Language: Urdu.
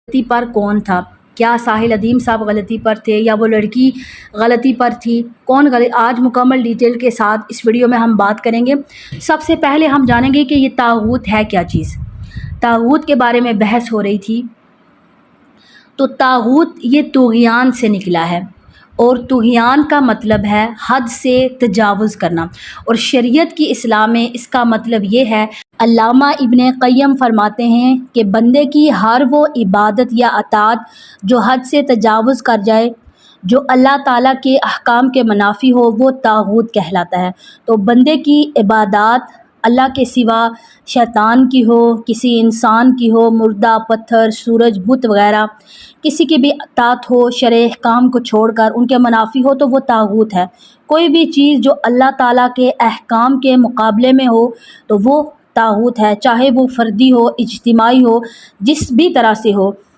غلطی پر کون تھا؟ کیا ساحل ادیم صاحب غلطی پر تھے یا وہ لڑکی غلطی پر تھی؟ آج مکمل ڈیٹیل کے ساتھ اس ویڈیو میں ہم بات کریں گے۔ سب سے پہلے ہم جانیں گے کہ یہ طاغوت ہے کیا چیز۔ طاغوت کے بارے میں بحث ہو رہی تھی، تو طاغوت یہ طغیان سے نکلا ہے، اور طغیان کا مطلب ہے حد سے تجاوز کرنا، اور شریعت کی اصطلاح میں اس کا مطلب یہ ہے۔ علامہ ابن قیم فرماتے ہیں کہ بندے کی ہر وہ عبادت یا اطاعت جو حد سے تجاوز کر جائے، جو اللہ تعالیٰ کے احکام کے منافی ہو، وہ طاغوت کہلاتا ہے۔ تو بندے کی عبادات اللہ کے سوا شیطان کی ہو، کسی انسان کی ہو، مردہ، پتھر، سورج، بت وغیرہ، کسی کی بھی اطاعت ہو شرع احکام کو چھوڑ کر ان کے منافی ہو، تو وہ طاغوت ہے۔ کوئی بھی چیز جو اللہ تعالیٰ کے احکام کے مقابلے میں ہو تو وہ طاغوت ہے، چاہے وہ فردی ہو، اجتماعی ہو، جس بھی طرح سے ہو۔